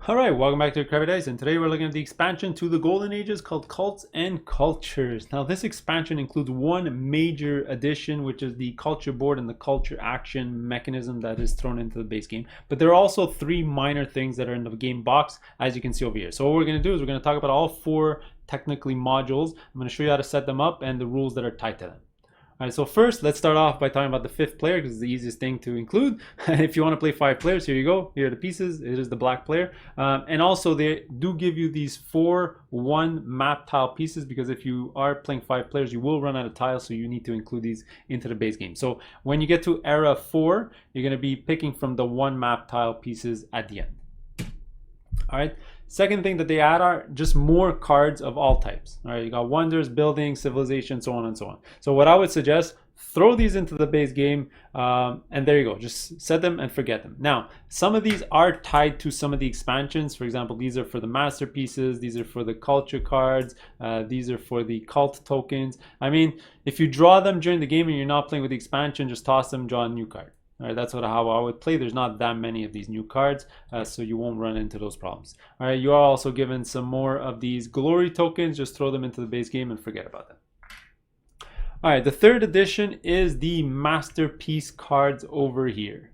Alright, welcome back to Crabby, and today we're looking at the expansion to the Golden Ages called Cults and Cultures. Now this expansion includes one major addition, which is the culture board and the culture action mechanism that is thrown into the base game. But there are also three minor things that are in the game box, as you can see over here. So what we're going to do is we're going to talk about all four technically modules. I'm going to show you how to set them up and the rules that are tied to them. All right, so first, let's start off by talking about the fifth player because it's the easiest thing to include. If you want to play 5 players, here you go. Here are the pieces. It is the black player. And also, they do give you these 4 1 map tile pieces because if you are playing 5 players, you will run out of tiles, so you need to include these into the base game. So when you get to era 4, you're going to be picking from the 1 map tile pieces at the end. All right. Second thing that they add are just more cards of all types. All right, you got wonders, buildings, civilization, so on and so on. So what I would suggest, throw these into the base game, and there you go. Just set them and forget them. Now, some of these are tied to some of the expansions. For example, these are for the masterpieces. These are for the culture cards. These are for the cult tokens. I mean, if you draw them during the game and you're not playing with the expansion, just toss them, draw a new card. All right, that's how I would play. There's not that many of these new cards, so you won't run into those problems. All right, you are also given some more of these glory tokens. Just throw them into the base game and forget about them. All right, the third addition is the masterpiece cards over here.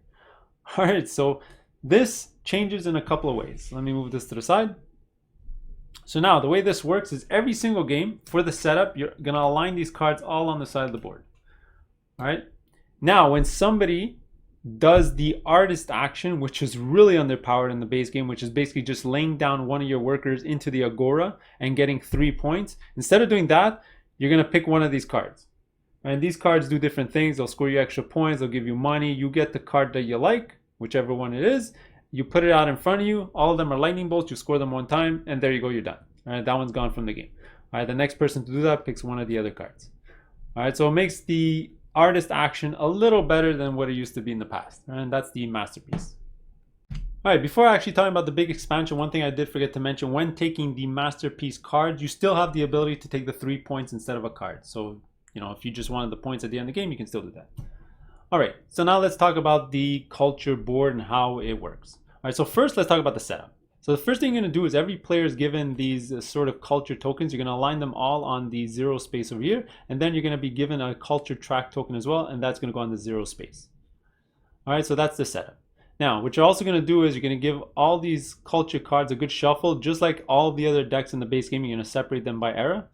All right, so this changes in a couple of ways. Let me move this to the side. So now the way this works is every single game for the setup, you're going to align these cards all on the side of the board. All right, now when somebody does the artist action, which is really underpowered in the base game, which is basically just laying down one of your workers into the agora and getting 3 points. Instead of doing that, you're going to pick one of these cards. And these cards do different things. They'll score you extra points. They'll give you money. You get the card that you like, whichever one it is. You put it out in front of you. All of them are lightning bolts. You score them one time, and there you go. You're done. All right, that one's gone from the game. All right, the next person to do that picks one of the other cards. All right, so it makes the artist action a little better than what it used to be in the past, and that's the masterpiece. All right, before actually talking about the big expansion, one thing I did forget to mention: when taking the masterpiece cards, you still have the ability to take the 3 points instead of a card. So, you know, if you just wanted the points at the end of the game, you can still do that. All right, so now let's talk about the culture board and how it works. All right, so first let's talk about the setup. So the first thing you're going to do is every player is given these sort of culture tokens. You're going to align them all on the 0 space over here. And then you're going to be given a culture track token as well. And that's going to go on the 0 space. All right, so that's the setup. Now, what you're also going to do is you're going to give all these culture cards a good shuffle. Just like all the other decks in the base game, you're going to separate them by era.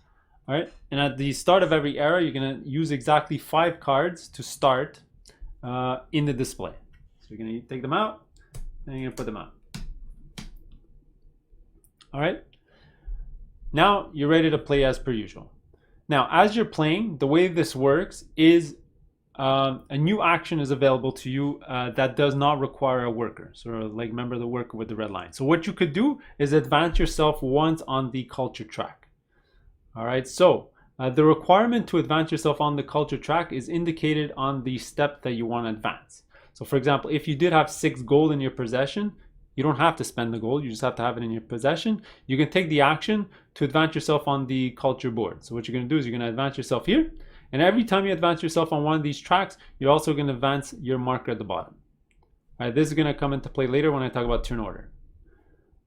All right, and at the start of every era, you're going to use exactly 5 cards to start in the display. So you're going to take them out and you're going to put them out. All right, now you're ready to play as per usual. Now, as you're playing, the way this works is a new action is available to you that does not require a worker. So like, remember the worker with the red line. So what you could do is advance yourself once on the culture track. All right, so the requirement to advance yourself on the culture track is indicated on the step that you want to advance. So for example, if you did have 6 gold in your possession, you don't have to spend the gold, you just have to have it in your possession. You can take the action to advance yourself on the culture board. So what you're going to do is you're going to advance yourself here. And every time you advance yourself on one of these tracks, you're also going to advance your marker at the bottom. All right, this is going to come into play later when I talk about turn order.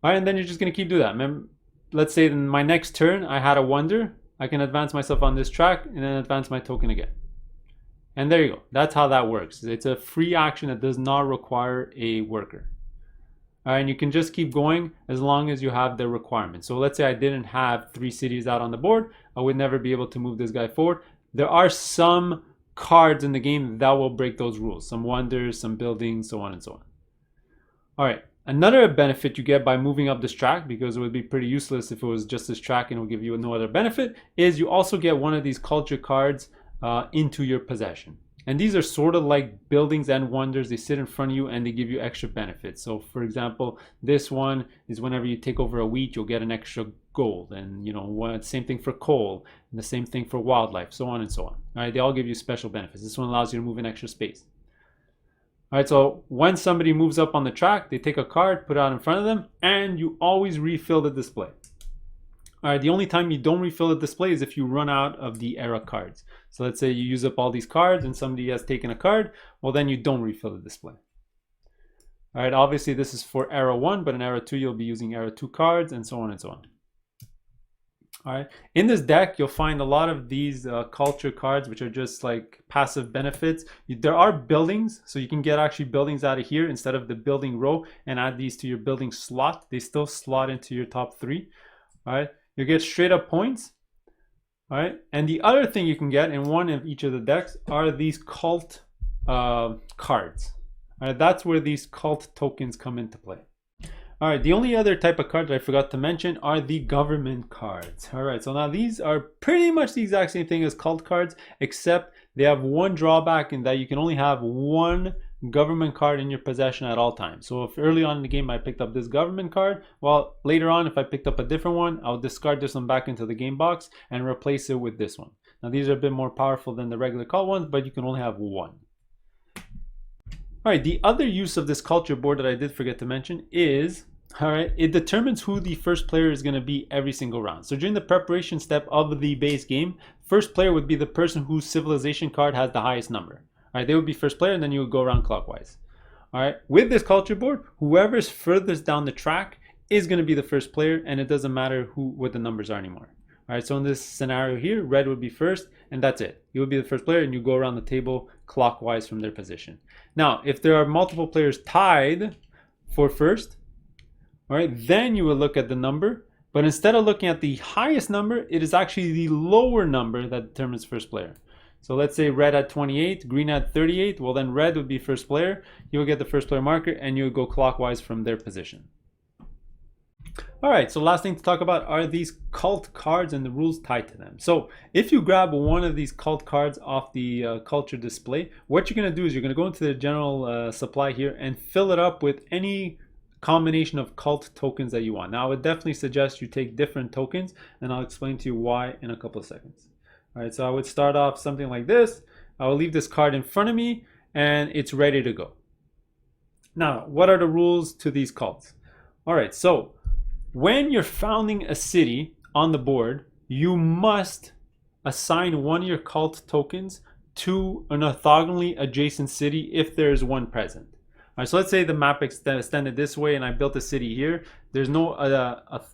All right, and then you're just going to keep doing that. Remember, let's say in my next turn, I had a wonder. I can advance myself on this track and then advance my token again. And there you go. That's how that works. It's a free action that does not require a worker. All right, and you can just keep going as long as you have the requirement. So let's say I didn't have 3 cities out on the board. I would never be able to move this guy forward. There are some cards in the game that will break those rules. Some wonders, some buildings, so on and so on. All right, another benefit you get by moving up this track, because it would be pretty useless if it was just this track and it will give you no other benefit, is you also get one of these culture cards into your possession. And these are sort of like buildings and wonders. They sit in front of you and they give you extra benefits. So for example, this one is whenever you take over a wheat, you'll get an extra gold. And you know, same thing for coal, and the same thing for wildlife, so on and so on. All right, they all give you special benefits. This one allows you to move in extra space. All right, so when somebody moves up on the track, they take a card, put it out in front of them, and you always refill the display. All right, the only time you don't refill the display is if you run out of the era cards. So let's say you use up all these cards and somebody has taken a card, well then you don't refill the display. All right, obviously this is for era 1, but in era 2 you'll be using era 2 cards, and so on and so on. All right, in this deck you'll find a lot of these culture cards, which are just like passive benefits. There are buildings, so you can get actually buildings out of here instead of the building row and add these to your building slot. They still slot into your top 3. All right, you get straight up points. All right, and the other thing you can get in one of each of the decks are these cult cards. All right, that's where these cult tokens come into play. All right, the only other type of card that I forgot to mention are the government cards. All right, so now these are pretty much the exact same thing as cult cards, except they have one drawback in that you can only have one government card in your possession at all times. So if early on in the game I picked up this government card, well, later on if I picked up a different one, I'll discard this one back into the game box and replace it with this one. Now these are a bit more powerful than the regular cult ones, but you can only have one. All right, the other use of this culture board that I did forget to mention is, all right, it determines who the first player is going to be every single round. So during the preparation step of the base game, first player would be the person whose civilization card has the highest number. All right, they would be first player, and then you would go around clockwise. All right, with this culture board, whoever's furthest down the track is going to be the first player, and it doesn't matter what the numbers are anymore. All right, so in this scenario here, red would be first, and that's it. You would be the first player, and you go around the table clockwise from their position. Now, if there are multiple players tied for first, all right, then you would look at the number, but instead of looking at the highest number, it is actually the lower number that determines first player. So let's say red at 28, green at 38, well then red would be first player. You will get the first player marker, and you would go clockwise from their position. All right, so last thing to talk about are these cult cards and the rules tied to them. So if you grab one of these cult cards off the culture display, what you're going to do is you're going to go into the general supply here and fill it up with any combination of cult tokens that you want. Now I would definitely suggest you take different tokens, and I'll explain to you why in a couple of seconds. All right, so I would start off something like this. I will leave this card in front of me, and it's ready to go. Now, what are the rules to these cults? All right, so when you're founding a city on the board, you must assign one of your cult tokens to an orthogonally adjacent city if there is one present. All right, so let's say the map extended this way and I built a city here. There's no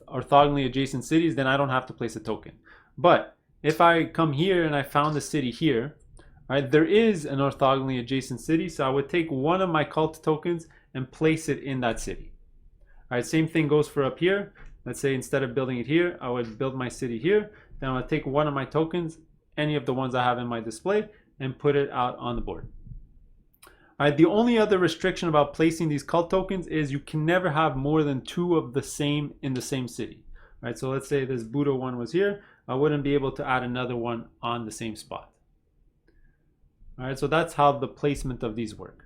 orthogonally adjacent cities, then I don't have to place a token. But if I come here and I found a city here, all right, there is an orthogonally adjacent city, so I would take one of my cult tokens and place it in that city. All right, same thing goes for up here. Let's say instead of building it here, I would build my city here. Then I would take one of my tokens, any of the ones I have in my display, and put it out on the board. All right, the only other restriction about placing these cult tokens is you can never have more than 2 of the same in the same city. All right, so let's say this Buddha one was here. I wouldn't be able to add another one on the same spot. All right, so that's how the placement of these work.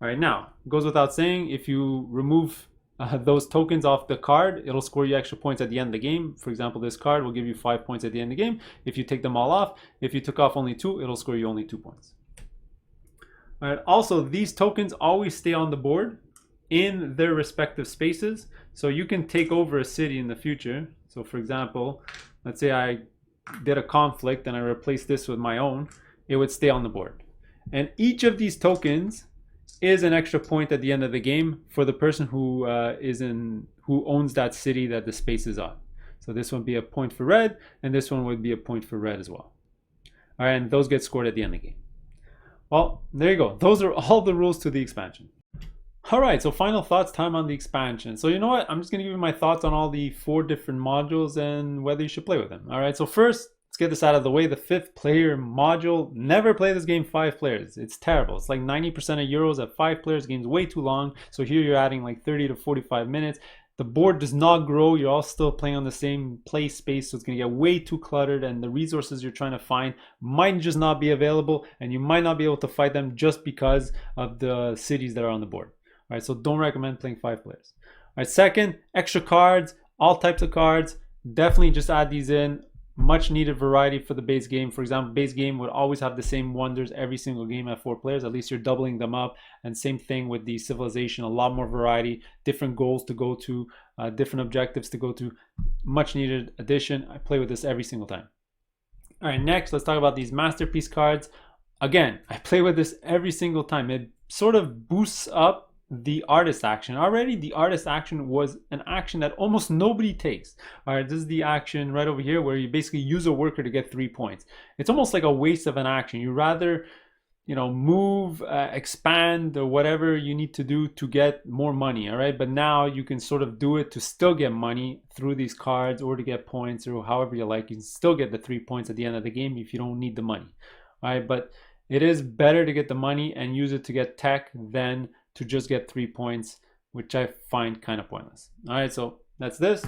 All right, now, it goes without saying, if you remove those tokens off the card, it'll score you extra points at the end of the game. For example, this card will give you 5 points at the end of the game. If you take them all off, if you took off only 2, it'll score you only 2 points. All right, also, these tokens always stay on the board in their respective spaces. So you can take over a city in the future. So for example, let's say I did a conflict and I replaced this with my own, it would stay on the board. And each of these tokens is an extra point at the end of the game for the person who owns that city that the space is on. So this one would be a point for red, and this one would be a point for red as well. All right, and those get scored at the end of the game. Well, there you go. Those are all the rules to the expansion. All right, so final thoughts time on the expansion. So you know what? I'm just going to give you my thoughts on all the 4 different modules and whether you should play with them. All right, so first, let's get this out of the way. The 5th player module. Never play this game 5 players. It's terrible. It's like 90% of Euros at 5 players. The game's way too long. So here you're adding like 30 to 45 minutes. The board does not grow. You're all still playing on the same play space, so it's going to get way too cluttered, and the resources you're trying to find might just not be available, and you might not be able to fight them just because of the cities that are on the board. All right, so don't recommend playing 5 players. All right, second, extra cards, all types of cards. Definitely just add these in. Much needed variety for the base game. For example, base game would always have the same wonders every single game at 4 players. At least you're doubling them up. And same thing with the civilization, a lot more variety, different goals to go to, different objectives to go to. Much needed addition. I play with this every single time. All right, next, let's talk about these masterpiece cards. Again, I play with this every single time. It sort of boosts up the artist action. Already the artist action was an action that almost nobody takes. All right, this is the action right over here where you basically use a worker to get 3 points. It's almost like a waste of an action. You rather, you know, move, expand, or whatever you need to do to get more money. All right, but now you can sort of do it to still get money through these cards, or to get points, or however you like. You can still get the 3 points at the end of the game if you don't need the money. All right, but it is better to get the money and use it to get tech than to just get 3 points, which I find kind of pointless. All right, so that's this,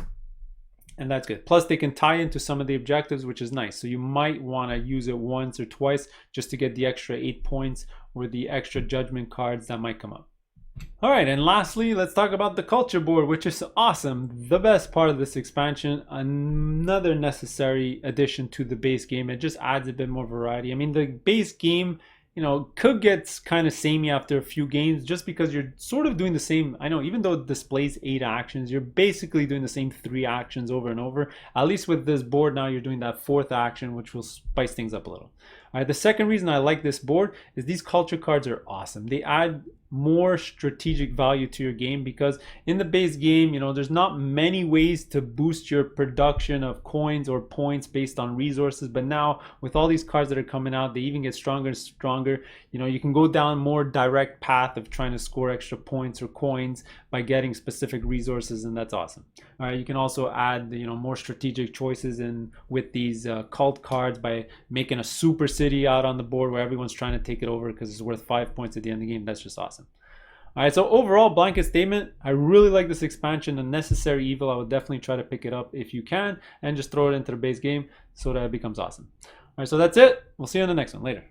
and that's good. Plus, they can tie into some of the objectives, which is nice. So you might want to use it once or twice just to get the extra 8 points or the extra judgment cards that might come up. All right, and lastly, let's talk about the culture board, which is awesome. The best part of this expansion, another necessary addition to the base game. It just adds a bit more variety. I mean, the base game, you know, could get kind of samey after a few games just because you're sort of doing the same. I know, even though it displays 8 actions, you're basically doing the same 3 actions over and over. At least with this board now, you're doing that 4th action, which will spice things up a little. All right, the second reason I like this board is these culture cards are awesome. They add more strategic value to your game because in the base game, you know, there's not many ways to boost your production of coins or points based on resources. But now with all these cards that are coming out, they even get stronger and stronger. You know, you can go down more direct path of trying to score extra points or coins by getting specific resources, and that's awesome. All right, you can also add, you know, more strategic choices in with these cult cards by making a super city out on the board where everyone's trying to take it over because it's worth 5 points at the end of the game. That's just awesome. All right, so overall, blanket statement, I really like this expansion, A Necessary Evil. I would definitely try to pick it up if you can and just throw it into the base game so that it becomes awesome. All right, so that's it. We'll see you in the next one. Later.